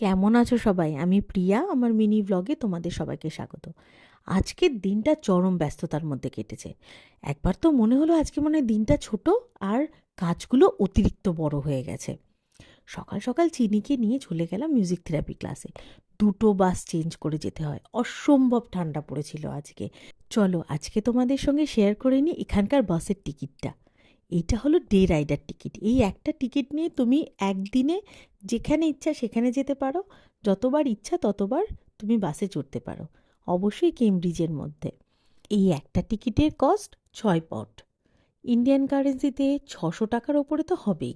কেমন আছো সবাই? আমি প্রিয়া। আমার মিনি ব্লগে তোমাদের সবাইকে স্বাগত। আজকের দিনটা চরম ব্যস্ততার মধ্যে কেটেছে। একবার তো মনে হলো আজকে মনে হয় দিনটা ছোট আর কাজগুলো অতিরিক্ত বড় হয়ে গেছে। সকাল সকাল চিনিকে নিয়ে চলে গেলাম মিউজিক থেরাপি ক্লাসে। দুটো বাস চেঞ্জ করে যেতে হয়। অসম্ভব ঠান্ডা পড়েছিল আজকে। চলো আজকে তোমাদের সঙ্গে শেয়ার করে নিই এখানকার বাসের টিকিটটা। এইটা হলো ডে রাইডার টিকিট। এই একটা টিকিট নিয়ে তুমি একদিনে যেখানে ইচ্ছা সেখানে যেতে পারো। যতবার ইচ্ছা ততবার তুমি বাসে চড়তে পারো, অবশ্যই কেমব্রিজের মধ্যে। এই একটা টিকিটের কস্ট 6 পাউন্ড। ইন্ডিয়ান কারেন্সিতে 600 টাকার ওপরে তো হবেই।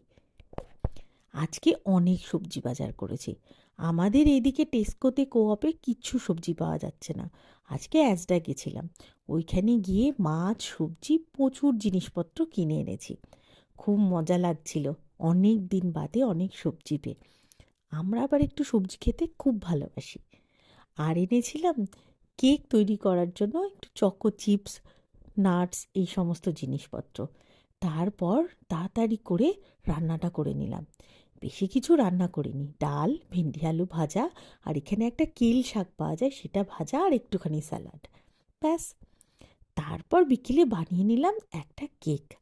আজকে অনেক সবজি বাজার করেছি। আমাদের এদিকে টেস্কোতে কোঅপে কিচ্ছু সবজি পাওয়া যাচ্ছে না। আজকে অ্যাজডা গেছিলাম। ওইখানে গিয়ে মাছ সবজি প্রচুর জিনিসপত্র কিনে এনেছি। খুব মজা লাগছিল, অনেক দিন বাদে অনেক সবজি পেয়ে। আমরা আবার একটু সবজি খেতে খুব ভালোবাসি। আর এনেছিলাম কেক তৈরি করার জন্য একটু চকো চিপস, নাটস, এই সমস্ত জিনিসপত্র। তারপর তাড়াতাড়ি করে রান্নাটা করে নিলাম। বেশি কিছু রান্না করিনি, ডাল, ভেন্ডি আলু ভাজা, আর এখানে একটা কেল শাক পাওয়া যায় সেটা ভাজা, আর একটুখানি স্যালাড, ব্যাস। তারপর বিকেলে বানিয়ে নিলাম একটা কেক।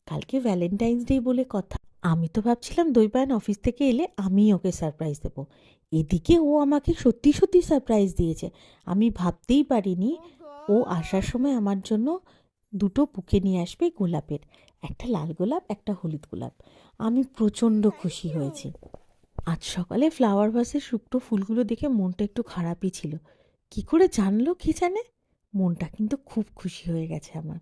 কালকে ভ্যালেন্টাইন্স ডে বলে কথা। আমি তো ভাবছিলাম দৈবায়ন অফিস থেকে এলে আমি ওকে সারপ্রাইজ দেবো। এদিকে ও আমাকে সত্যি সত্যি সারপ্রাইজ দিয়েছে। আমি ভাবতেই পারিনি ও আসার সময় আমার জন্য দুটো বুকে নিয়ে আসবে গোলাপের। একটা লাল গোলাপ, একটা হলুদ গোলাপ। আমি প্রচণ্ড খুশি হয়েছি। আজ সকালে ফ্লাওয়ার ভাসের শুকনো ফুলগুলো দেখে মনটা একটু খারাপই ছিল। কি করে জানলো কে জানে। মনটা কিন্তু খুব খুশি হয়ে গেছে আমার।